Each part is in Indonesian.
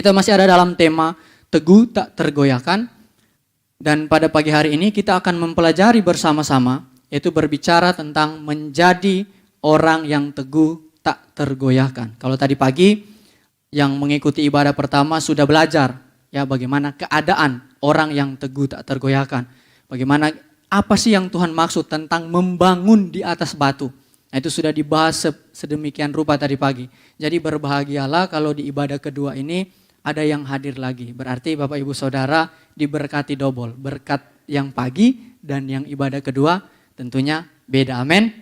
Kita masih ada dalam tema teguh tak tergoyahkan. Dan pada pagi hari ini kita akan mempelajari bersama-sama, yaitu berbicara tentang menjadi orang yang teguh tak tergoyahkan. Kalau tadi pagi yang mengikuti ibadah pertama sudah belajar ya bagaimana keadaan orang yang teguh tak tergoyahkan. Bagaimana apa sih yang Tuhan maksud tentang membangun di atas batu. Nah, itu sudah dibahas sedemikian rupa tadi pagi. Jadi berbahagialah kalau di ibadah kedua ini ada yang hadir lagi. Berarti Bapak Ibu Saudara diberkati double. Berkat yang pagi dan yang ibadah kedua tentunya beda. Amin.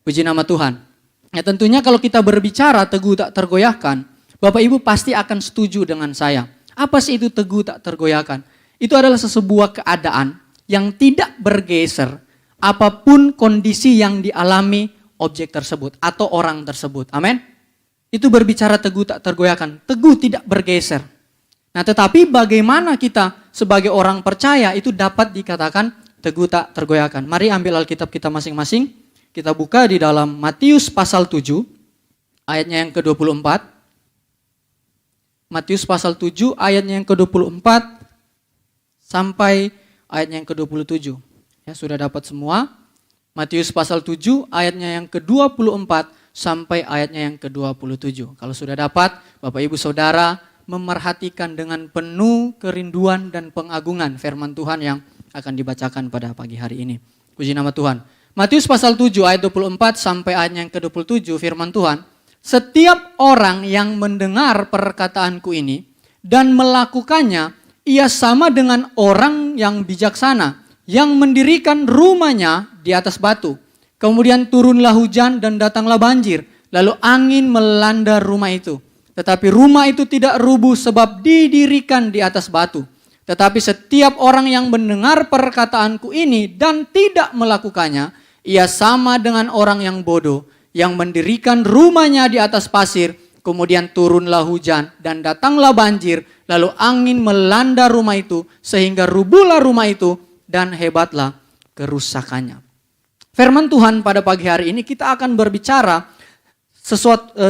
Puji nama Tuhan. Ya tentunya kalau kita berbicara teguh tak tergoyahkan, Bapak Ibu pasti akan setuju dengan saya. Apa sih itu teguh tak tergoyahkan? Itu adalah sebuah keadaan yang tidak bergeser apapun kondisi yang dialami objek tersebut atau orang tersebut. Amin. Itu berbicara teguh tak tergoyahkan. Teguh tidak bergeser. Nah tetapi bagaimana kita sebagai orang percaya itu dapat dikatakan teguh tak tergoyahkan. Mari ambil Alkitab kita masing-masing. Kita buka di dalam Matius pasal 7 ayatnya yang ke-24. Matius pasal 7 ayatnya yang ke-24 sampai ayatnya yang ke-27. Ya, sudah dapat semua. Matius pasal 7 ayatnya yang ke-24 sampai ayatnya yang ke-27. Kalau sudah dapat, Bapak Ibu Saudara memerhatikan dengan penuh kerinduan dan pengagungan firman Tuhan yang akan dibacakan pada pagi hari ini. Puji nama Tuhan. Matius pasal 7 ayat 24 sampai ayatnya yang ke-27 firman Tuhan. Setiap orang yang mendengar perkataanku ini dan melakukannya, ia sama dengan orang yang bijaksana yang mendirikan rumahnya di atas batu. Kemudian turunlah hujan dan datanglah banjir. Lalu angin melanda rumah itu. Tetapi rumah itu tidak rubuh sebab didirikan di atas batu. Tetapi setiap orang yang mendengar perkataanku ini dan tidak melakukannya, ia sama dengan orang yang bodoh yang mendirikan rumahnya di atas pasir. Kemudian turunlah hujan dan datanglah banjir. Lalu angin melanda rumah itu sehingga rubuhlah rumah itu dan hebatlah kerusakannya. Firman Tuhan pada pagi hari ini kita akan berbicara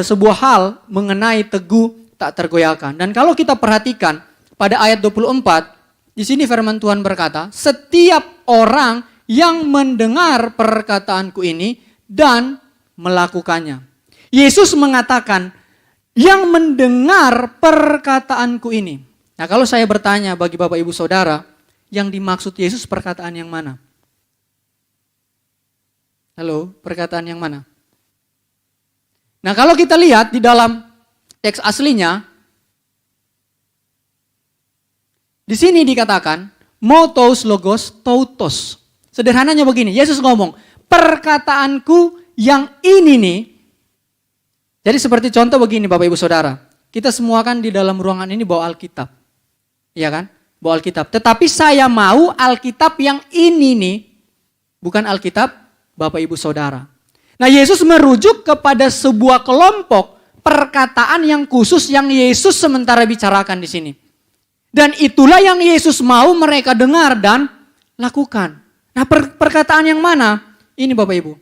sebuah hal mengenai teguh tak tergoyahkan. Dan kalau kita perhatikan pada ayat 24, di sini firman Tuhan berkata, setiap orang yang mendengar perkataanku ini dan melakukannya. Yesus mengatakan, yang mendengar perkataanku ini. Nah kalau saya bertanya bagi Bapak Ibu Saudara, yang dimaksud Yesus perkataan yang mana? Halo, perkataan yang mana? Nah kalau kita lihat di dalam teks aslinya, di sini dikatakan, motos logos tautos. Sederhananya begini, Yesus ngomong, perkataanku yang ini nih. Jadi seperti contoh begini Bapak Ibu Saudara, kita semua kan di dalam ruangan ini bawa Alkitab. Iya kan? Bawa Alkitab. Tetapi saya mau Alkitab yang ini nih, bukan Alkitab Bapak Ibu Saudara. Nah Yesus merujuk kepada sebuah kelompok perkataan yang khusus yang Yesus sementara bicarakan di sini. Dan itulah yang Yesus mau mereka dengar dan lakukan. Nah perkataan yang mana? Ini Bapak Ibu.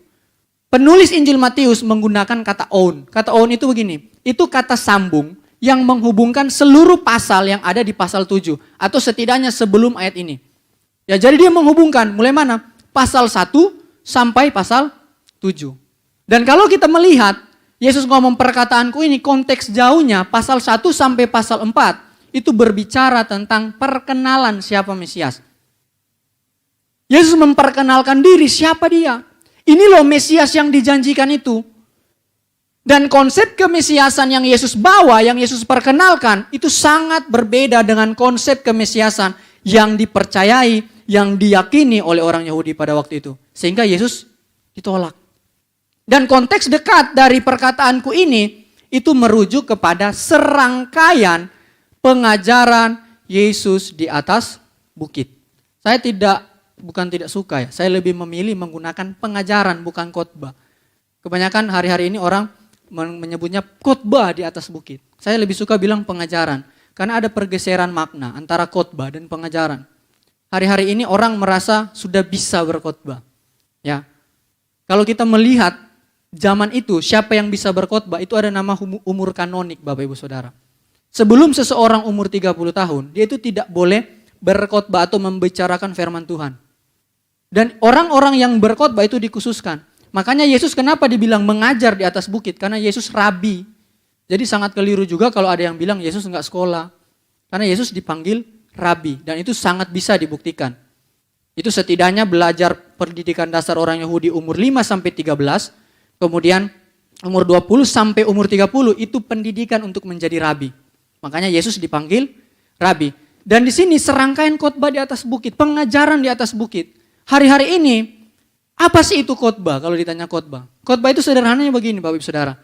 Penulis Injil Matius menggunakan kata own. Kata own itu begini. Itu kata sambung yang menghubungkan seluruh pasal yang ada di pasal 7. Atau setidaknya sebelum ayat ini. Ya jadi dia menghubungkan mulai mana? Pasal 1 sampai pasal 7. Dan kalau kita melihat, Yesus ngomong perkataanku ini konteks jauhnya pasal 1 sampai pasal 4. Itu berbicara tentang perkenalan siapa Mesias. Yesus memperkenalkan diri siapa dia. Ini loh Mesias yang dijanjikan itu. Dan konsep kemesiasan yang Yesus bawa, yang Yesus perkenalkan, itu sangat berbeda dengan konsep kemesiasan yang dipercayai, yang diyakini oleh orang Yahudi pada waktu itu. Sehingga Yesus ditolak. Dan konteks dekat dari perkataanku ini, itu merujuk kepada serangkaian pengajaran Yesus di atas bukit. Saya bukan tidak suka ya, saya lebih memilih menggunakan pengajaran bukan khotbah. Kebanyakan hari-hari ini orang menyebutnya khotbah di atas bukit. Saya lebih suka bilang pengajaran, karena ada pergeseran makna antara khotbah dan pengajaran. Hari-hari ini orang merasa sudah bisa berkhotbah. Ya. Kalau kita melihat zaman itu siapa yang bisa berkhotbah itu ada nama umur kanonik Bapak Ibu Saudara. Sebelum seseorang umur 30 tahun, dia itu tidak boleh berkhotbah atau membicarakan firman Tuhan. Dan orang-orang yang berkhotbah itu dikhususkan. Makanya Yesus kenapa dibilang mengajar di atas bukit? Karena Yesus rabi. Jadi sangat keliru juga kalau ada yang bilang Yesus enggak sekolah. Karena Yesus dipanggil rabi. Dan itu sangat bisa dibuktikan. Itu setidaknya belajar pendidikan dasar orang Yahudi umur 5-13. Kemudian umur 20 sampai umur 30 itu pendidikan untuk menjadi rabi. Makanya Yesus dipanggil rabi. Dan di sini serangkaian khotbah di atas bukit, pengajaran di atas bukit. Hari-hari ini, apa sih itu khotbah kalau ditanya khotbah? Khotbah itu sederhananya begini Bapak Ibu Saudara.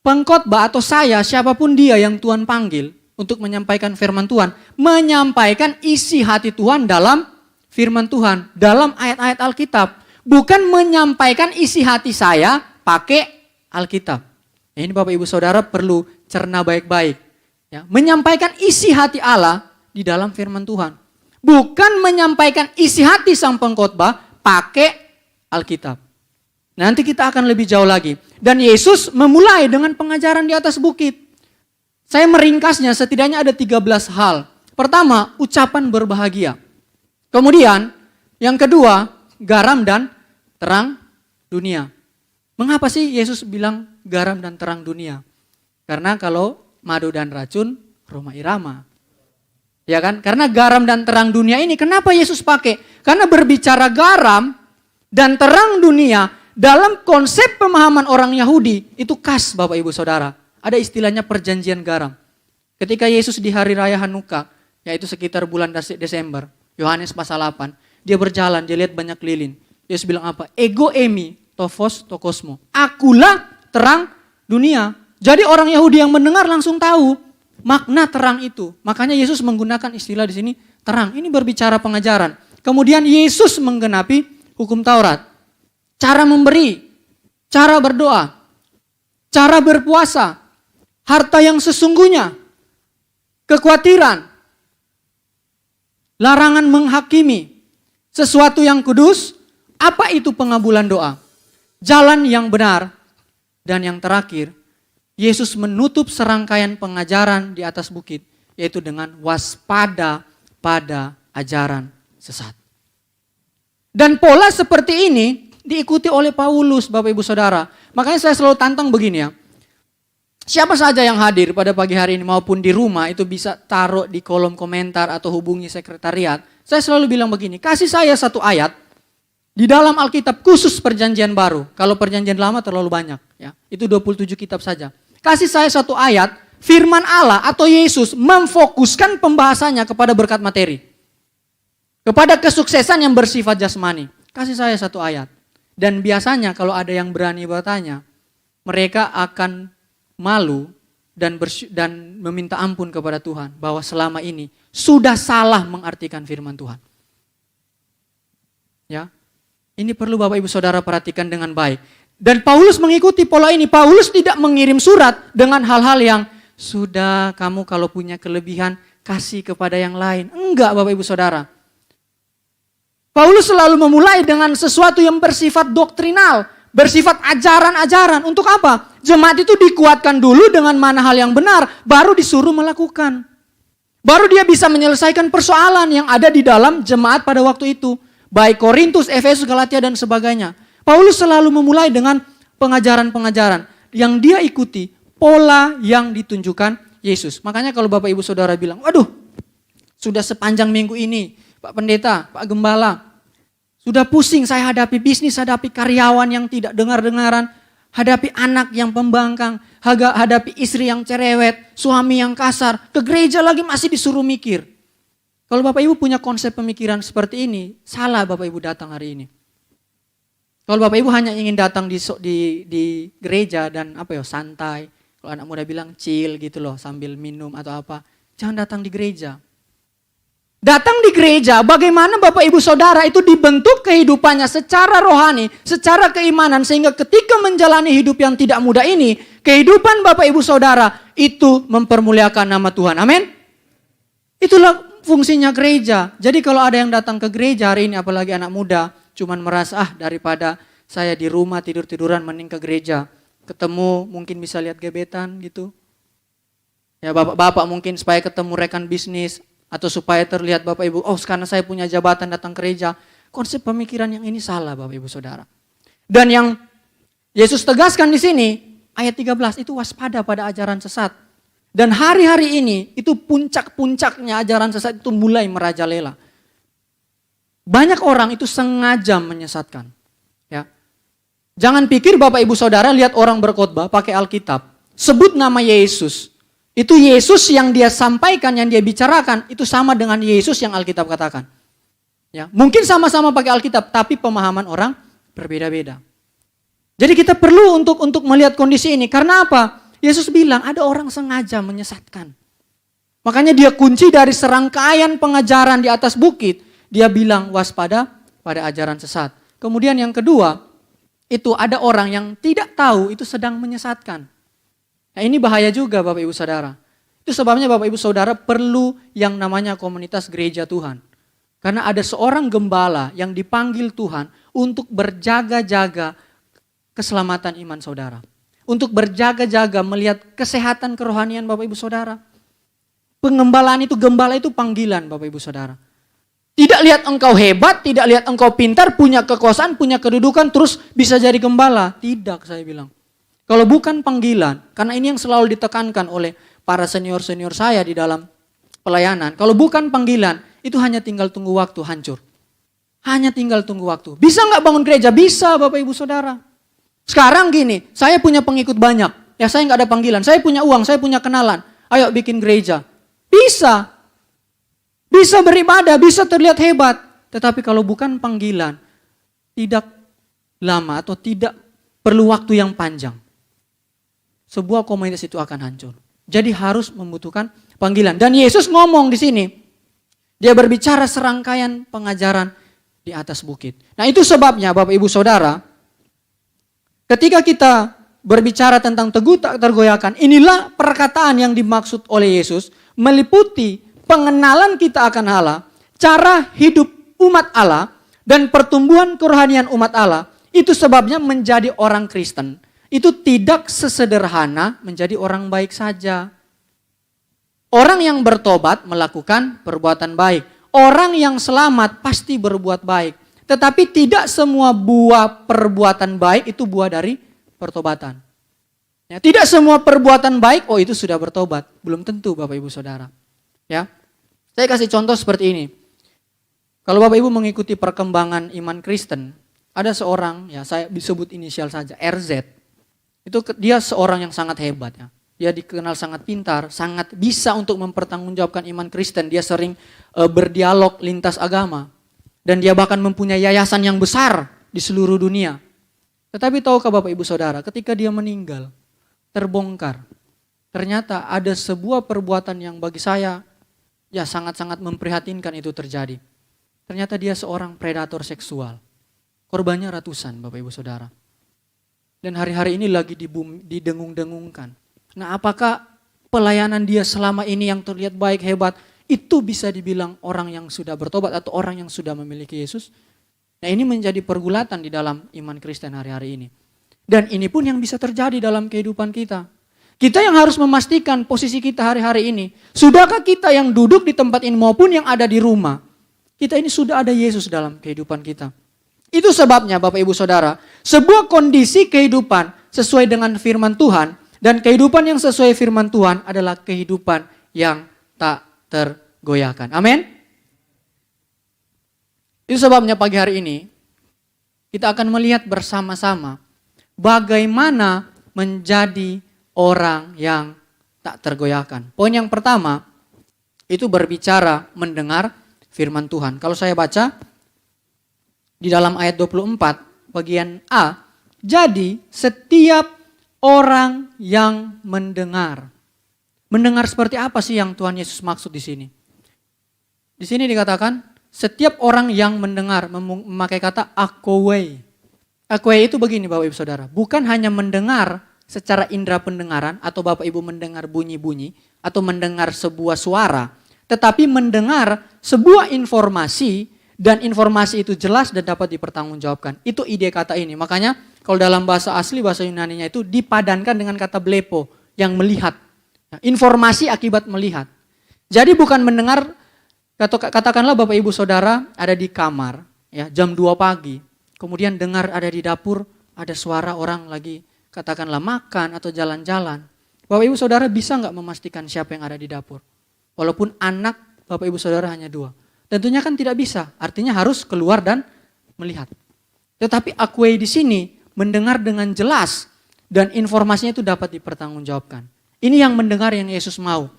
Pengkhotbah atau saya, siapapun dia yang Tuhan panggil untuk menyampaikan firman Tuhan, menyampaikan isi hati Tuhan dalam firman Tuhan, dalam ayat-ayat Alkitab. Bukan menyampaikan isi hati saya pakai Alkitab. Ini Bapak Ibu Saudara perlu cerna baik-baik. Ya, menyampaikan isi hati Allah di dalam firman Tuhan. Bukan menyampaikan isi hati sang pengkhotbah pakai Alkitab. Nanti kita akan lebih jauh lagi. Dan Yesus memulai dengan pengajaran di atas bukit. Saya meringkasnya setidaknya ada 13 hal. Pertama, ucapan berbahagia. Kemudian, yang kedua, garam dan terang dunia. Mengapa sih Yesus bilang garam dan terang dunia? Karena kalau madu dan racun, Roma Irama. Ya kan? Karena garam dan terang dunia ini, kenapa Yesus pakai? Karena berbicara garam dan terang dunia dalam konsep pemahaman orang Yahudi, itu khas Bapak Ibu Saudara. Ada istilahnya perjanjian garam. Ketika Yesus di hari raya Hanukkah, yaitu sekitar bulan Desember, Yohanes pasal 8, dia berjalan, dia lihat banyak lilin. Yesus bilang apa? Ego emi, tofos tokosmo. Akulah terang dunia. Jadi orang Yahudi yang mendengar langsung tahu makna terang itu. Makanya Yesus menggunakan istilah di sini terang. Ini berbicara pengajaran. Kemudian Yesus menggenapi hukum Taurat. Cara memberi, cara berdoa, cara berpuasa, harta yang sesungguhnya, kekhawatiran, larangan menghakimi, sesuatu yang kudus, apa itu pengabulan doa, jalan yang benar, dan yang terakhir, Yesus menutup serangkaian pengajaran di atas bukit, yaitu dengan waspada pada ajaran sesat. Dan pola seperti ini diikuti oleh Paulus, Bapak Ibu Saudara. Makanya saya selalu tantang begini ya. Siapa saja yang hadir pada pagi hari ini maupun di rumah itu bisa taruh di kolom komentar atau hubungi sekretariat. Saya selalu bilang begini, kasih saya satu ayat di dalam Alkitab khusus perjanjian baru. Kalau perjanjian lama terlalu banyak, ya. Itu 27 kitab saja. Kasih saya satu ayat, firman Allah atau Yesus memfokuskan pembahasannya kepada berkat materi. Kepada kesuksesan yang bersifat jasmani. Kasih saya satu ayat. Dan biasanya kalau ada yang berani bertanya, mereka akan malu dan meminta ampun kepada Tuhan. Bahwa selama ini sudah salah mengartikan firman Tuhan. Ya, ini perlu Bapak Ibu Saudara perhatikan dengan baik. Dan Paulus mengikuti pola ini. Paulus tidak mengirim surat dengan hal-hal yang sudah kamu kalau punya kelebihan kasih kepada yang lain. Enggak Bapak Ibu Saudara. Paulus selalu memulai dengan sesuatu yang bersifat doktrinal. Bersifat ajaran-ajaran. Untuk apa? Jemaat itu dikuatkan dulu dengan mana hal yang benar. Baru disuruh melakukan. Baru dia bisa menyelesaikan persoalan yang ada di dalam jemaat pada waktu itu. Baik Korintus, Efesus, Galatia dan sebagainya. Paulus selalu memulai dengan pengajaran-pengajaran yang dia ikuti pola yang ditunjukkan Yesus. Makanya kalau Bapak Ibu Saudara bilang, waduh sudah sepanjang minggu ini Pak Pendeta, Pak Gembala, sudah pusing saya hadapi bisnis, hadapi karyawan yang tidak dengar-dengaran, hadapi anak yang pembangkang, hadapi istri yang cerewet, suami yang kasar, ke gereja lagi masih disuruh mikir. Kalau Bapak Ibu punya konsep pemikiran seperti ini, salah Bapak Ibu datang hari ini. Kalau Bapak Ibu hanya ingin datang di gereja dan santai, kalau anak muda bilang chill gitu loh sambil minum atau apa, jangan datang di gereja. Datang di gereja, bagaimana Bapak Ibu Saudara itu dibentuk kehidupannya secara rohani, secara keimanan, sehingga ketika menjalani hidup yang tidak mudah ini, kehidupan Bapak Ibu Saudara itu mempermuliakan nama Tuhan. Amin. Itulah fungsinya gereja. Jadi kalau ada yang datang ke gereja hari ini, apalagi anak muda, cuman merasa daripada saya di rumah tidur-tiduran mending ke gereja. Ketemu mungkin bisa lihat gebetan gitu. Ya bapak-bapak mungkin supaya ketemu rekan bisnis, atau supaya terlihat Bapak Ibu, oh karena saya punya jabatan datang ke gereja. Konsep pemikiran yang ini salah Bapak Ibu Saudara. Dan yang Yesus tegaskan di sini, ayat 13 itu waspada pada ajaran sesat. Dan hari-hari ini itu puncak-puncaknya ajaran sesat itu mulai merajalela. Banyak orang itu sengaja menyesatkan. Ya. Jangan pikir Bapak Ibu Saudara lihat orang berkhotbah pakai Alkitab, sebut nama Yesus. Itu Yesus yang dia sampaikan, yang dia bicarakan, itu sama dengan Yesus yang Alkitab katakan. Ya, mungkin sama-sama pakai Alkitab, tapi pemahaman orang berbeda-beda. Jadi kita perlu untuk melihat kondisi ini. Karena apa? Yesus bilang ada orang sengaja menyesatkan. Makanya dia kunci dari serangkaian pengajaran di atas bukit. Dia bilang waspada pada ajaran sesat. Kemudian yang kedua, itu ada orang yang tidak tahu itu sedang menyesatkan. Nah ini bahaya juga Bapak Ibu Saudara. Itu sebabnya Bapak Ibu Saudara perlu yang namanya komunitas gereja Tuhan. Karena ada seorang gembala yang dipanggil Tuhan untuk berjaga-jaga keselamatan iman saudara. Untuk berjaga-jaga melihat kesehatan kerohanian Bapak Ibu Saudara. Pengembalaan itu, gembala itu panggilan Bapak Ibu Saudara. Tidak lihat engkau hebat, tidak lihat engkau pintar, punya kekuasaan, punya kedudukan, terus bisa jadi gembala. Tidak saya bilang. Kalau bukan panggilan, karena ini yang selalu ditekankan oleh para senior-senior saya di dalam pelayanan. Kalau bukan panggilan, itu hanya tinggal tunggu waktu hancur. Hanya tinggal tunggu waktu. Bisa nggak bangun gereja? Bisa Bapak Ibu Saudara. Sekarang gini, saya punya pengikut banyak. Ya saya nggak ada panggilan, saya punya uang, saya punya kenalan. Ayo bikin gereja. Bisa. Bisa beribadah, bisa terlihat hebat. Tetapi kalau bukan panggilan, tidak lama atau tidak perlu waktu yang panjang. Sebuah komunitas itu akan hancur. Jadi harus membutuhkan panggilan. Dan Yesus ngomong di sini, dia berbicara serangkaian pengajaran di atas bukit. Nah itu sebabnya Bapak Ibu Saudara, ketika kita berbicara tentang teguh tak tergoyahkan, inilah perkataan yang dimaksud oleh Yesus, meliputi pengenalan kita akan Allah, cara hidup umat Allah, dan pertumbuhan kerohanian umat Allah. Itu sebabnya menjadi orang Kristen itu tidak sesederhana menjadi orang baik saja. Orang yang bertobat melakukan perbuatan baik. Orang yang selamat pasti berbuat baik. Tetapi tidak semua buah perbuatan baik itu buah dari pertobatan. Ya, tidak semua perbuatan baik, oh itu sudah bertobat. Belum tentu Bapak Ibu Saudara. Ya, saya kasih contoh seperti ini. Kalau Bapak Ibu mengikuti perkembangan iman Kristen, ada seorang, ya saya disebut inisial saja, RZ. Itu dia seorang yang sangat hebat ya. Dia dikenal sangat pintar, sangat bisa untuk mempertanggungjawabkan iman Kristen. Dia sering berdialog lintas agama. Dan dia bahkan mempunyai yayasan yang besar di seluruh dunia. Tetapi tahukah Bapak Ibu Saudara, ketika dia meninggal, terbongkar. Ternyata ada sebuah perbuatan yang bagi saya ya sangat-sangat memprihatinkan itu terjadi. Ternyata dia seorang predator seksual. Korbannya ratusan Bapak Ibu Saudara. Dan hari-hari ini lagi didengung-dengungkan. Nah apakah pelayanan dia selama ini yang terlihat baik, hebat, itu bisa dibilang orang yang sudah bertobat atau orang yang sudah memiliki Yesus? Nah ini menjadi pergulatan di dalam iman Kristen hari-hari ini. Dan ini pun yang bisa terjadi dalam kehidupan kita. Kita yang harus memastikan posisi kita hari-hari ini. Sudahkah kita yang duduk di tempat ini maupun yang ada di rumah, kita ini sudah ada Yesus dalam kehidupan kita. Itu sebabnya Bapak Ibu Saudara, sebuah kondisi kehidupan sesuai dengan firman Tuhan dan kehidupan yang sesuai firman Tuhan adalah kehidupan yang tak tergoyahkan. Amin. Itu sebabnya pagi hari ini kita akan melihat bersama-sama bagaimana menjadi orang yang tak tergoyahkan. Poin yang pertama itu berbicara mendengar firman Tuhan. Kalau saya baca di dalam ayat 24 bagian A, jadi setiap orang yang mendengar. Mendengar seperti apa sih yang Tuhan Yesus maksud di sini? Di sini dikatakan setiap orang yang mendengar, memakai kata akowe. Akowe itu begini Bapak Ibu Saudara, bukan hanya mendengar secara indera pendengaran atau Bapak Ibu mendengar bunyi-bunyi atau mendengar sebuah suara, tetapi mendengar sebuah informasi. Dan informasi itu jelas dan dapat dipertanggungjawabkan. Itu ide kata ini. Makanya kalau dalam bahasa asli, bahasa Yunaninya itu dipadankan dengan kata blepo, yang melihat. Informasi akibat melihat. Jadi bukan mendengar, katakanlah Bapak Ibu Saudara ada di kamar, ya jam 2 pagi. Kemudian dengar ada di dapur, ada suara orang lagi katakanlah makan atau jalan-jalan. Bapak Ibu Saudara bisa nggak memastikan siapa yang ada di dapur? Walaupun anak Bapak Ibu Saudara hanya 2. Tentunya kan tidak bisa, artinya harus keluar dan melihat. Tetapi Akwe di sini mendengar dengan jelas dan informasinya itu dapat dipertanggungjawabkan. Ini yang mendengar yang Yesus mau.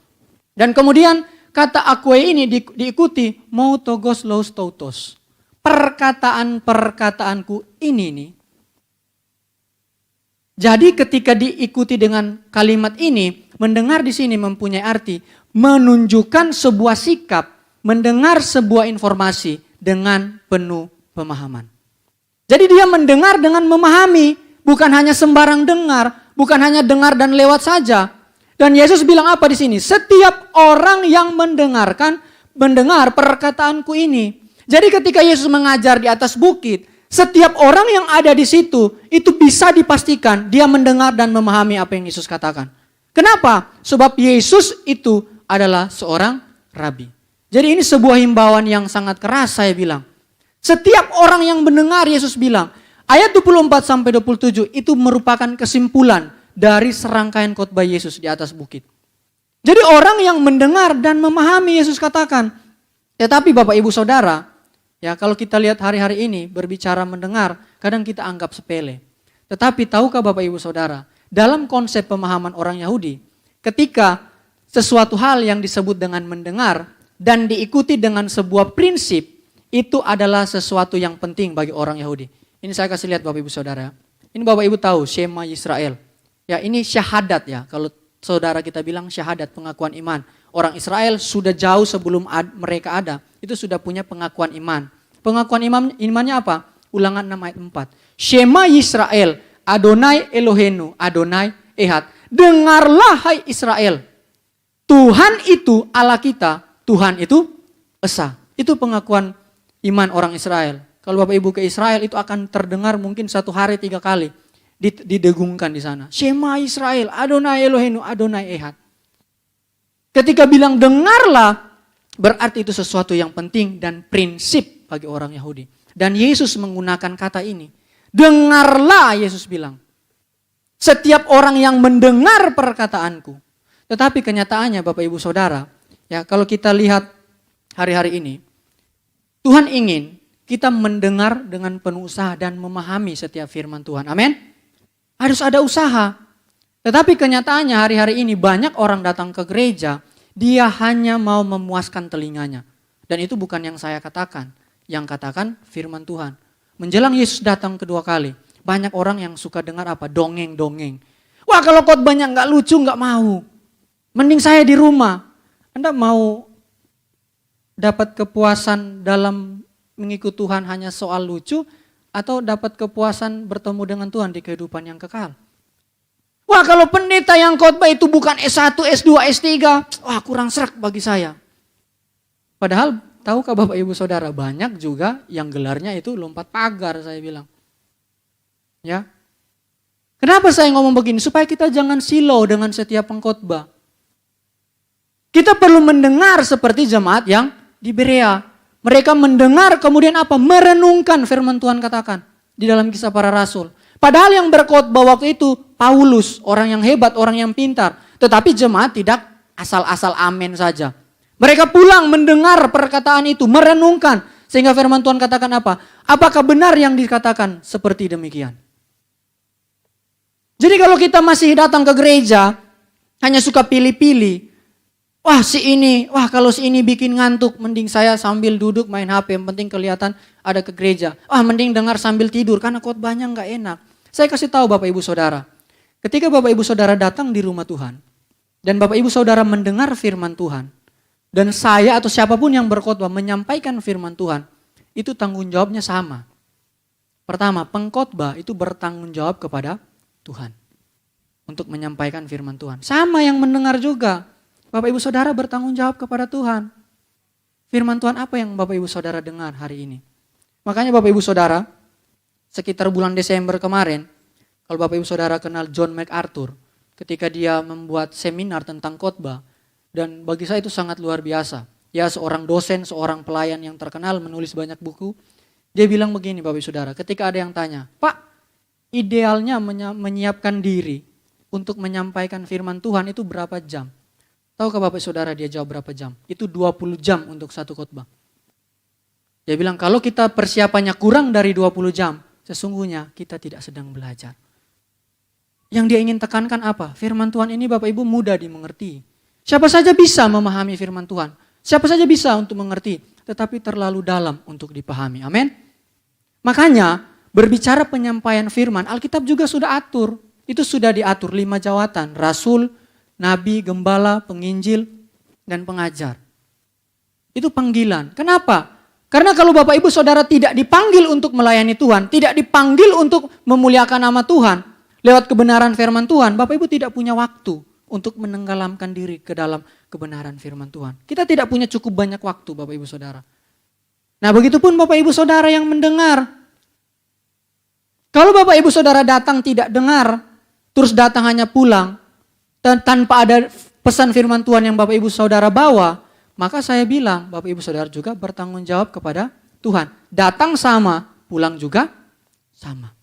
Dan kemudian kata Akwe ini diikuti moutogos lous tautos. Perkataan-perkataanku ini nih. Jadi ketika diikuti dengan kalimat ini, mendengar di sini mempunyai arti menunjukkan sebuah sikap, mendengar sebuah informasi dengan penuh pemahaman. Jadi dia mendengar dengan memahami, bukan hanya sembarang dengar, bukan hanya dengar dan lewat saja. Dan Yesus bilang apa di sini? Setiap orang yang mendengar perkataanku ini. Jadi ketika Yesus mengajar di atas bukit, setiap orang yang ada di situ, itu bisa dipastikan dia mendengar dan memahami apa yang Yesus katakan. Kenapa? Sebab Yesus itu adalah seorang rabi. Jadi ini sebuah himbauan yang sangat keras saya bilang. Setiap orang yang mendengar Yesus bilang, ayat 24-27 itu merupakan kesimpulan dari serangkaian khotbah Yesus di atas bukit. Jadi orang yang mendengar dan memahami Yesus katakan. Tetapi Bapak Ibu Saudara, ya kalau kita lihat hari-hari ini berbicara mendengar, kadang kita anggap sepele. Tetapi tahukah Bapak Ibu Saudara, dalam konsep pemahaman orang Yahudi, ketika sesuatu hal yang disebut dengan mendengar dan diikuti dengan sebuah prinsip, itu adalah sesuatu yang penting bagi orang Yahudi. Ini saya kasih lihat Bapak Ibu Saudara. Ini Bapak Ibu tahu, Shema Yisrael. Ya ini syahadat ya, kalau saudara kita bilang syahadat, pengakuan iman. Orang Israel sudah jauh sebelum mereka ada, itu sudah punya pengakuan iman. Pengakuan imannya apa? Ulangan 6 ayat 4. Shema Yisrael, Adonai Elohenu, Adonai Ehad. Dengarlah hai Israel. Tuhan itu Allah kita, Tuhan itu Esa. Itu pengakuan iman orang Israel. Kalau Bapak Ibu ke Israel itu akan terdengar mungkin 1 hari 3 kali. Didegungkan di sana. Shema Israel, Adonai Elohenu, Adonai Ehad. Ketika bilang dengarlah, berarti itu sesuatu yang penting dan prinsip bagi orang Yahudi. Dan Yesus menggunakan kata ini. Dengarlah, Yesus bilang. Setiap orang yang mendengar perkataanku. Tetapi kenyataannya Bapak Ibu Saudara, ya kalau kita lihat hari-hari ini, Tuhan ingin kita mendengar dengan penuh usaha dan memahami setiap firman Tuhan. Amin. Harus ada usaha. Tetapi kenyataannya hari-hari ini banyak orang datang ke gereja, dia hanya mau memuaskan telinganya. Dan itu bukan yang saya katakan. Yang katakan firman Tuhan. Menjelang Yesus datang kedua kali, banyak orang yang suka dengar apa? Dongeng-dongeng. Wah kalau khotbahnya nggak lucu nggak mau. Mending saya di rumah. Anda mau dapat kepuasan dalam mengikut Tuhan hanya soal lucu, atau dapat kepuasan bertemu dengan Tuhan di kehidupan yang kekal? Wah kalau pendeta yang khotbah itu bukan S1, S2, S3, wah kurang serak bagi saya. Padahal tahukah Bapak Ibu Saudara, banyak juga yang gelarnya itu lompat pagar saya bilang. Ya. Kenapa saya ngomong begini? Supaya kita jangan silau dengan setiap pengkhotbah. Kita perlu mendengar seperti jemaat yang di Berea. Mereka mendengar kemudian apa? Merenungkan firman Tuhan katakan di dalam Kisah Para Rasul. Padahal yang berkhotbah waktu itu Paulus, orang yang hebat, orang yang pintar. Tetapi jemaat tidak asal-asal amin saja. Mereka pulang mendengar perkataan itu, merenungkan. Sehingga firman Tuhan katakan apa? Apakah benar yang dikatakan seperti demikian? Jadi kalau kita masih datang ke gereja, hanya suka pilih-pilih. Wah kalau si ini bikin ngantuk, mending saya sambil duduk main HP, yang penting kelihatan ada ke gereja. Wah mending dengar sambil tidur, karena khotbahnya gak enak. Saya kasih tahu Bapak Ibu Saudara, ketika Bapak Ibu Saudara datang di rumah Tuhan, dan Bapak Ibu Saudara mendengar firman Tuhan, dan saya atau siapapun yang berkhotbah menyampaikan firman Tuhan, itu tanggung jawabnya sama. Pertama, pengkhotbah itu bertanggung jawab kepada Tuhan, untuk menyampaikan firman Tuhan. Sama yang mendengar juga. Bapak Ibu Saudara bertanggung jawab kepada Tuhan. Firman Tuhan apa yang Bapak Ibu Saudara dengar hari ini? Makanya Bapak Ibu Saudara, sekitar bulan Desember kemarin, kalau Bapak Ibu Saudara kenal John MacArthur, ketika dia membuat seminar tentang khotbah. Dan bagi saya itu sangat luar biasa. Ya, seorang dosen, seorang pelayan yang terkenal menulis banyak buku. Dia bilang begini Bapak Ibu Saudara, ketika ada yang tanya, Pak, idealnya menyiapkan diri untuk menyampaikan firman Tuhan itu berapa jam? Tahukah Bapak Saudara dia jawab berapa jam? Itu 20 jam untuk satu khotbah. Dia bilang kalau kita persiapannya kurang dari 20 jam, sesungguhnya kita tidak sedang belajar. Yang dia ingin tekankan apa? Firman Tuhan ini Bapak Ibu mudah dimengerti. Siapa saja bisa memahami firman Tuhan. Siapa saja bisa untuk mengerti. Tetapi terlalu dalam untuk dipahami. Amin. Makanya berbicara penyampaian firman, Alkitab juga sudah atur. Itu sudah diatur 5 jawatan. Rasul, nabi, gembala, penginjil, dan pengajar. Itu panggilan. Kenapa? Karena kalau Bapak Ibu Saudara tidak dipanggil untuk melayani Tuhan, tidak dipanggil untuk memuliakan nama Tuhan, lewat kebenaran firman Tuhan, Bapak Ibu tidak punya waktu untuk menenggelamkan diri ke dalam kebenaran firman Tuhan. Kita tidak punya cukup banyak waktu Bapak Ibu Saudara. Nah begitupun Bapak Ibu Saudara yang mendengar. Kalau Bapak Ibu Saudara datang tidak dengar, terus datang hanya pulang, dan tanpa ada pesan firman Tuhan yang Bapak Ibu Saudara bawa, maka saya bilang Bapak Ibu Saudara juga bertanggung jawab kepada Tuhan. Datang sama, pulang juga sama.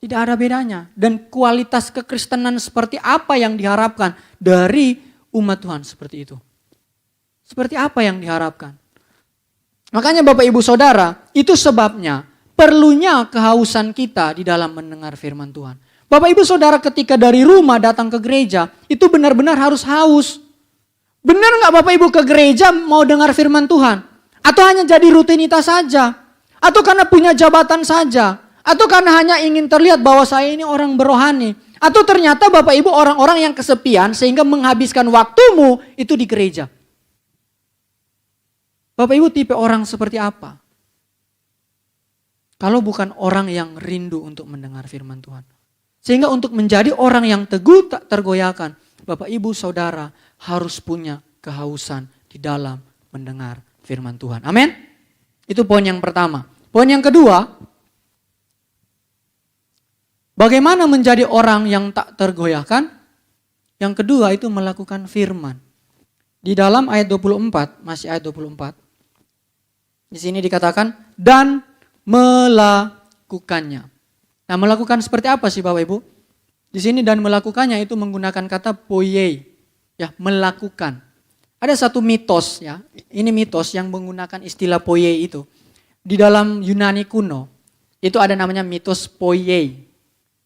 Tidak ada bedanya. Dan kualitas kekristenan seperti apa yang diharapkan dari umat Tuhan seperti itu. Seperti apa yang diharapkan. Makanya Bapak Ibu Saudara, itu sebabnya perlunya kehausan kita di dalam mendengar firman Tuhan. Bapak Ibu Saudara ketika dari rumah datang ke gereja, itu benar-benar harus haus. Benar gak Bapak Ibu ke gereja mau dengar firman Tuhan? Atau hanya jadi rutinitas saja? Atau karena punya jabatan saja? Atau karena hanya ingin terlihat bahwa saya ini orang berohani? Atau ternyata Bapak Ibu orang-orang yang kesepian sehingga menghabiskan waktumu itu di gereja? Bapak Ibu tipe orang seperti apa? Kalau bukan orang yang rindu untuk mendengar firman Tuhan. Sehingga untuk menjadi orang yang teguh tak tergoyahkan, Bapak Ibu Saudara harus punya kehausan di dalam mendengar firman Tuhan. Amin? Itu poin yang pertama. Poin yang kedua, bagaimana menjadi orang yang tak tergoyahkan? Yang kedua itu melakukan firman. Di dalam ayat 24, masih ayat 24. Di sini dikatakan, dan melakukannya. Nah melakukan seperti apa sih Bapak Ibu? Di sini dan melakukannya itu menggunakan kata poiei. Ya, melakukan. Ada satu mitos ya, ini mitos yang menggunakan istilah poiei itu. Di dalam Yunani kuno, itu ada namanya mitos poiei.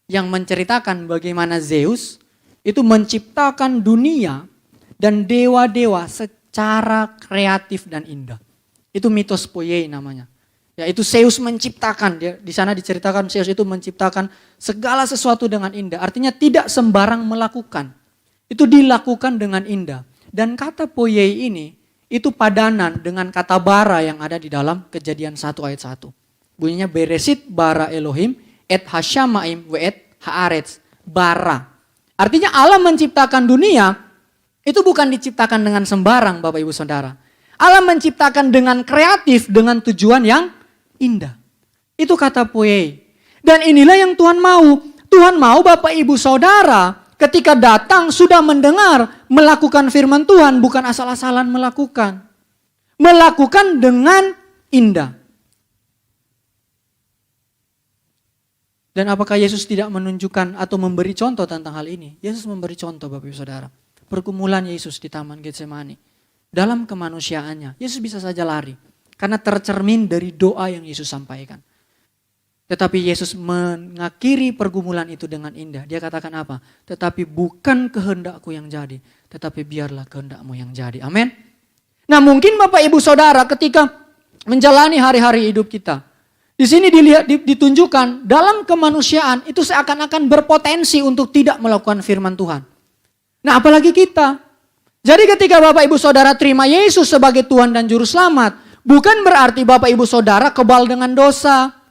Yang menceritakan bagaimana Zeus itu menciptakan dunia dan dewa-dewa secara kreatif dan indah. Itu mitos poiei namanya. Yaitu Zeus menciptakan, di sana diceritakan Zeus itu menciptakan segala sesuatu dengan indah. Artinya tidak sembarang melakukan. Itu dilakukan dengan indah. Dan kata poiei ini, itu padanan dengan kata bara yang ada di dalam Kejadian 1 ayat 1. Bunyinya Beresit bara Elohim et hasyamaim we et haaretz. Bara. Artinya Allah menciptakan dunia, itu bukan diciptakan dengan sembarang Bapak Ibu Saudara. Allah menciptakan dengan kreatif, dengan tujuan yang indah. Itu kata poiei. Dan inilah yang Tuhan mau. Tuhan mau Bapak Ibu Saudara ketika datang sudah mendengar, melakukan firman Tuhan, bukan asal-asalan melakukan. Melakukan dengan indah. Dan apakah Yesus tidak menunjukkan atau memberi contoh tentang hal ini? Yesus memberi contoh Bapak Ibu Saudara. Pergumulan Yesus di Taman Getsemani. Dalam kemanusiaannya, Yesus bisa saja lari. Karena tercermin dari doa yang Yesus sampaikan. Tetapi Yesus mengakhiri pergumulan itu dengan indah. Dia katakan apa? Tetapi bukan kehendakku yang jadi, tetapi biarlah kehendakmu yang jadi. Amin. Nah mungkin Bapak Ibu Saudara ketika menjalani hari-hari hidup kita. Di sini ditunjukkan dalam kemanusiaan itu seakan-akan berpotensi untuk tidak melakukan firman Tuhan. Nah apalagi kita. Jadi ketika Bapak Ibu Saudara terima Yesus sebagai Tuhan dan Juru Selamat, bukan berarti Bapak Ibu Saudara kebal dengan dosa.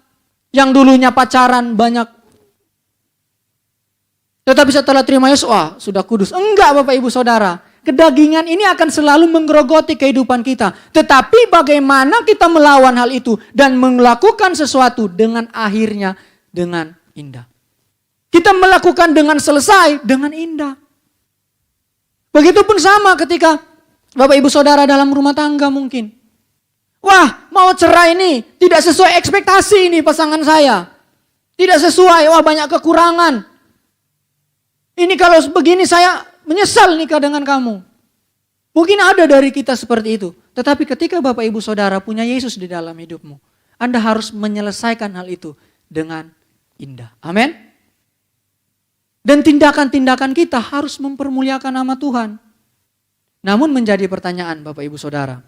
Yang dulunya pacaran banyak. Tetapi setelah terima Yesus, wah sudah kudus. Enggak Bapak Ibu Saudara. Kedagingan ini akan selalu menggerogoti kehidupan kita. Tetapi bagaimana kita melawan hal itu. Dan melakukan sesuatu dengan akhirnya dengan indah. Kita melakukan dengan selesai dengan indah. Begitupun sama ketika Bapak Ibu Saudara dalam rumah tangga mungkin. Wah, mau cerai ini, tidak sesuai ekspektasi ini pasangan saya. Tidak sesuai, wah banyak kekurangan. Ini kalau begini saya menyesal nikah dengan kamu. Mungkin ada dari kita seperti itu. Tetapi ketika Bapak Ibu Saudara punya Yesus di dalam hidupmu, Anda harus menyelesaikan hal itu dengan indah. Amin. Dan tindakan-tindakan kita harus mempermuliakan nama Tuhan. Namun menjadi pertanyaan Bapak Ibu Saudara.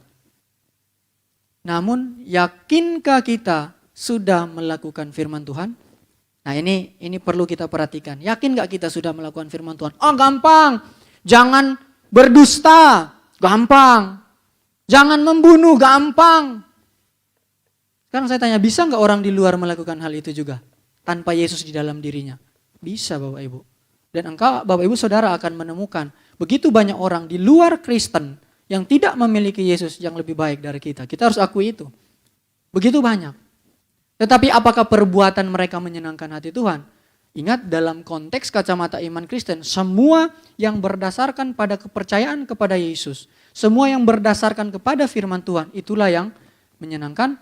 Namun yakinkah kita sudah melakukan firman Tuhan? Nah ini perlu kita perhatikan. Yakin gak kita sudah melakukan firman Tuhan? Oh gampang. Jangan berdusta. Gampang. Jangan membunuh. Gampang. Sekarang saya tanya, bisa gak orang di luar melakukan hal itu juga? Tanpa Yesus di dalam dirinya? Bisa Bapak Ibu. Dan Bapak Ibu Saudara akan menemukan begitu banyak orang di luar Kristen yang tidak memiliki Yesus yang lebih baik dari kita. Kita harus akui itu. Begitu banyak. Tetapi apakah perbuatan mereka menyenangkan hati Tuhan? Ingat dalam konteks kacamata iman Kristen, semua yang berdasarkan pada kepercayaan kepada Yesus, semua yang berdasarkan kepada firman Tuhan, itulah yang menyenangkan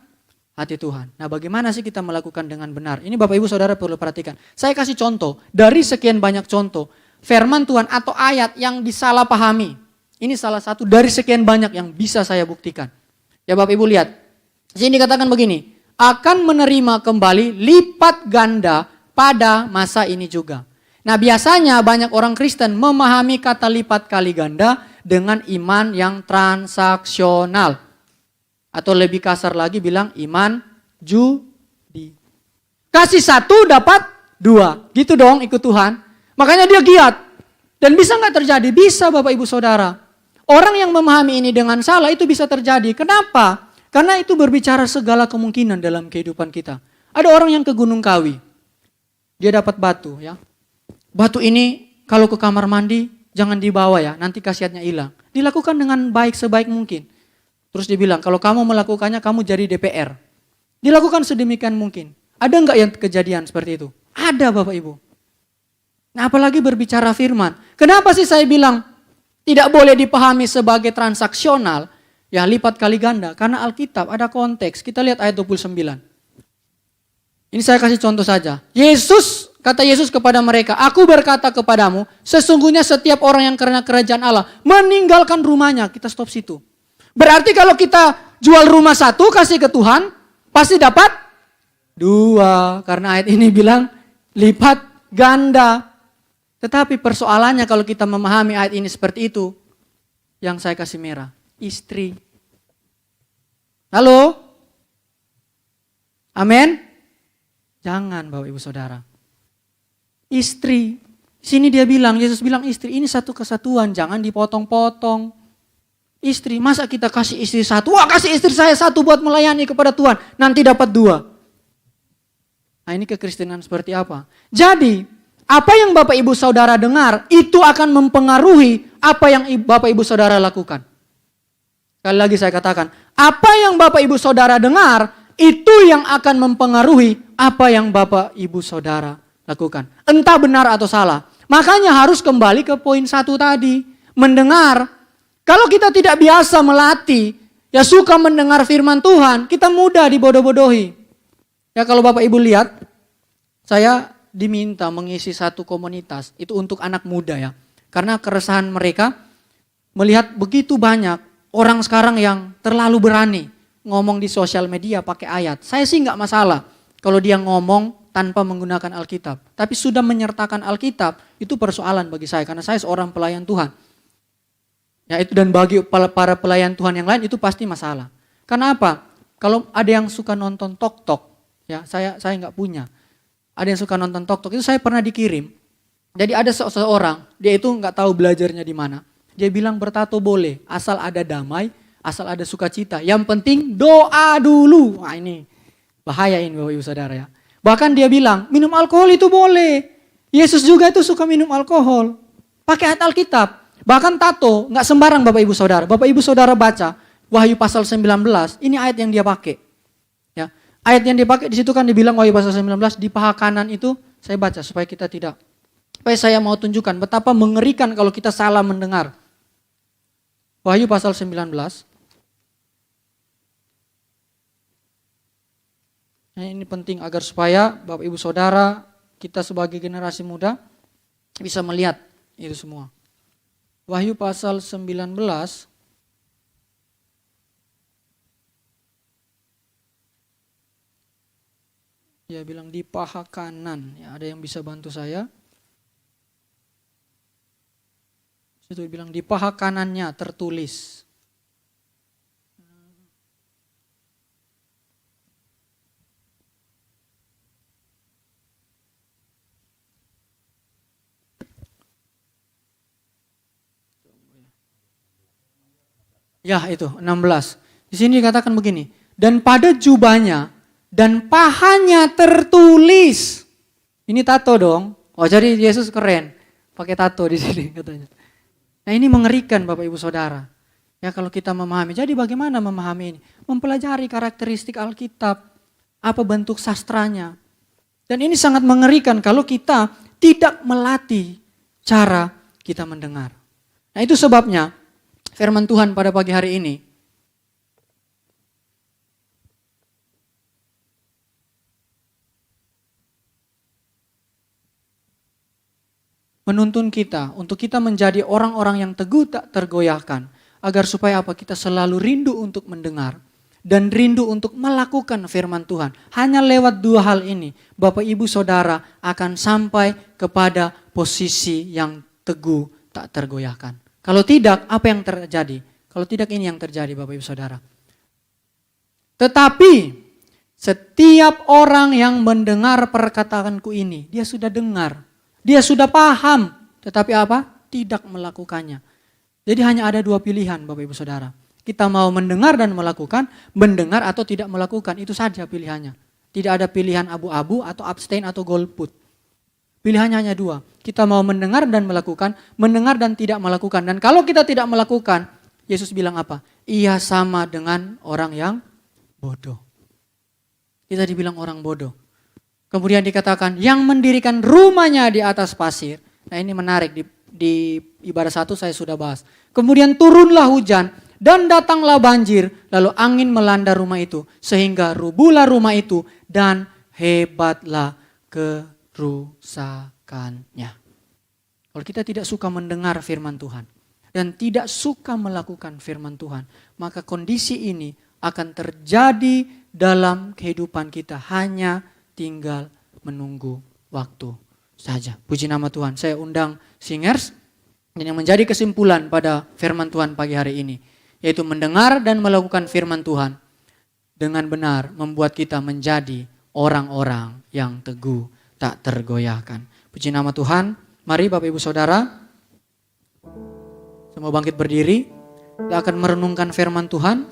hati Tuhan. Nah bagaimana sih kita melakukan dengan benar? Ini Bapak Ibu Saudara perlu perhatikan. Saya kasih contoh, dari sekian banyak contoh, firman Tuhan atau ayat yang disalahpahami. Ini salah satu dari sekian banyak yang bisa saya buktikan. Ya Bapak Ibu lihat, di sini dikatakan begini, akan menerima kembali lipat ganda pada masa ini juga. Nah biasanya banyak orang Kristen memahami kata lipat kali ganda dengan iman yang transaksional. Atau lebih kasar lagi bilang iman judi. Kasih 1 dapat 2. Gitu dong ikut Tuhan. Makanya dia giat. Dan bisa gak terjadi? Bisa Bapak Ibu Saudara. Orang yang memahami ini dengan salah itu bisa terjadi. Kenapa? Karena itu berbicara segala kemungkinan dalam kehidupan kita. Ada orang yang ke Gunung Kawi. Dia dapat batu ya. Batu ini kalau ke kamar mandi jangan dibawa ya. Nanti khasiatnya hilang. Dilakukan dengan baik sebaik mungkin. Terus dia bilang, kalau kamu melakukannya, kamu jadi DPR. Dilakukan sedemikian mungkin. Ada enggak yang kejadian seperti itu? Ada Bapak Ibu. Nah apalagi berbicara firman. Kenapa sih saya bilang, tidak boleh dipahami sebagai transaksional, ya lipat kali ganda. Karena Alkitab ada konteks. Kita lihat ayat 29. Ini saya kasih contoh saja. Kata Yesus kepada mereka, aku berkata kepadamu, sesungguhnya setiap orang yang karena kerajaan Allah meninggalkan rumahnya. Kita stop situ. Berarti kalau kita jual rumah 1 kasih ke Tuhan, pasti dapat 2. Karena ayat ini bilang lipat ganda. Tetapi persoalannya kalau kita memahami ayat ini seperti itu, yang saya kasih merah, istri. Halo? Amin? Jangan Bapak Ibu Saudara. Istri. Sini dia bilang, Yesus bilang istri, ini satu kesatuan, jangan dipotong-potong. Istri, masa kita kasih istri 1? Wah kasih istri saya 1 buat melayani kepada Tuhan. Nanti dapat 2. Nah ini kekristenan seperti apa? Jadi, apa yang Bapak Ibu Saudara dengar, itu akan mempengaruhi apa yang Bapak Ibu Saudara lakukan. Sekali lagi saya katakan, apa yang Bapak Ibu Saudara dengar, itu yang akan mempengaruhi apa yang Bapak Ibu Saudara lakukan. Entah benar atau salah. Makanya harus kembali ke poin 1 tadi. Mendengar. Kalau kita tidak biasa melatih, ya suka mendengar firman Tuhan, kita mudah dibodoh-bodohi. Ya kalau Bapak Ibu lihat, saya diminta mengisi satu komunitas, itu untuk anak muda ya. Karena keresahan mereka melihat begitu banyak orang sekarang yang terlalu berani ngomong di sosial media pakai ayat. Saya sih nggak masalah kalau dia ngomong tanpa menggunakan Alkitab. Tapi sudah menyertakan Alkitab, itu persoalan bagi saya karena saya seorang pelayan Tuhan. Ya itu dan bagi para pelayan Tuhan yang lain itu pasti masalah. Karena apa? Kalau ada yang suka nonton tok-tok, ya saya nggak punya. Ada yang suka nonton tok-tok itu saya pernah dikirim. Jadi ada seseorang, dia itu nggak tahu belajarnya di mana. Dia bilang bertato boleh, asal ada damai, asal ada sukacita. Yang penting doa dulu. Wah ini bahaya ini Bapak Ibu Saudara ya. Bahkan dia bilang minum alkohol itu boleh. Yesus juga itu suka minum alkohol. Pakai ayat Alkitab. Bahkan tato, nggak sembarang Bapak Ibu Saudara. Bapak Ibu Saudara baca Wahyu pasal 19, ini ayat yang dia pakai. Ya, ayat yang dia pakai di situ kan dibilang Wahyu pasal 19 di paha kanan itu saya baca supaya kita tidak. Supaya saya mau tunjukkan betapa mengerikan kalau kita salah mendengar Wahyu pasal 19. Nah, ini penting agar supaya Bapak Ibu Saudara, kita sebagai generasi muda bisa melihat itu semua. Wahyu pasal 19. Ya, bilang di paha kanan. Ya, ada yang bisa bantu saya? Situ bilang di paha kanannya tertulis. Ya, itu 16. Di sini dikatakan begini, dan pada jubahnya dan pahanya tertulis. Ini tato dong. Oh, jadi Yesus keren. Pakai tato di sini katanya. Nah, ini mengerikan Bapak Ibu Saudara. Ya, kalau kita memahami. Jadi bagaimana memahami ini? Mempelajari karakteristik Alkitab. Apa bentuk sastranya. Dan ini sangat mengerikan kalau kita tidak melatih cara kita mendengar. Nah, itu sebabnya firman Tuhan pada pagi hari ini menuntun kita untuk kita menjadi orang-orang yang teguh tak tergoyahkan. Agar supaya apa? Kita selalu rindu untuk mendengar dan rindu untuk melakukan firman Tuhan. Hanya lewat dua hal ini Bapak Ibu Saudara akan sampai kepada posisi yang teguh tak tergoyahkan. Kalau tidak, apa yang terjadi? Kalau tidak, ini yang terjadi Bapak Ibu Saudara. Tetapi setiap orang yang mendengar perkataanku ini, dia sudah dengar. Dia sudah paham, tetapi apa? Tidak melakukannya. Jadi hanya ada dua pilihan Bapak Ibu Saudara. Kita mau mendengar dan melakukan, mendengar atau tidak melakukan, itu saja pilihannya. Tidak ada pilihan abu-abu atau abstain atau golput. Pilihannya hanya dua. Kita mau mendengar dan melakukan, mendengar dan tidak melakukan. Dan kalau kita tidak melakukan, Yesus bilang apa? Ia sama dengan orang yang bodoh. Kita dibilang orang bodoh. Kemudian dikatakan yang mendirikan rumahnya di atas pasir. Nah, ini menarik, di ibadah 1 saya sudah bahas. Kemudian turunlah hujan dan datanglah banjir. Lalu angin melanda rumah itu. Sehingga rubuhlah rumah itu dan hebatlah kerusakannya. Kalau kita tidak suka mendengar firman Tuhan dan tidak suka melakukan firman Tuhan, maka kondisi ini akan terjadi dalam kehidupan kita, hanya tinggal menunggu waktu saja. Puji nama Tuhan. Saya undang singers dan yang menjadi kesimpulan pada firman Tuhan pagi hari ini, yaitu mendengar dan melakukan firman Tuhan dengan benar membuat kita menjadi orang-orang yang teguh tak tergoyahkan. Puji nama Tuhan. Mari Bapak Ibu Saudara, semua bangkit berdiri. Kita akan merenungkan firman Tuhan.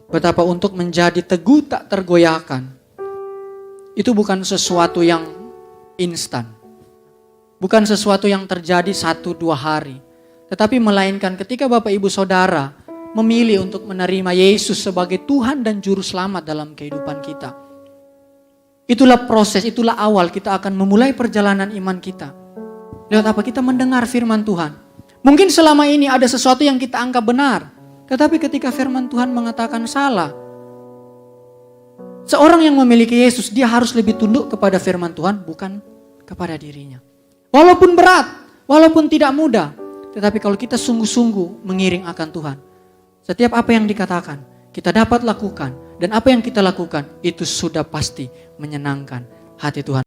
Betapa untuk menjadi teguh tak tergoyahkan itu bukan sesuatu yang instan. Bukan sesuatu yang terjadi 1-2 hari. Tetapi melainkan ketika Bapak Ibu Saudara memilih untuk menerima Yesus sebagai Tuhan dan Juru Selamat dalam kehidupan kita. Itulah proses, itulah awal kita akan memulai perjalanan iman kita. Lewat apa? Kita mendengar firman Tuhan. Mungkin selama ini ada sesuatu yang kita anggap benar. Tetapi ketika firman Tuhan mengatakan salah, seorang yang memiliki Yesus, dia harus lebih tunduk kepada firman Tuhan, bukan kepada dirinya. Walaupun berat, walaupun tidak mudah, tetapi kalau kita sungguh-sungguh mengiring akan Tuhan, setiap apa yang dikatakan, kita dapat lakukan. Dan apa yang kita lakukan, itu sudah pasti menyenangkan hati Tuhan.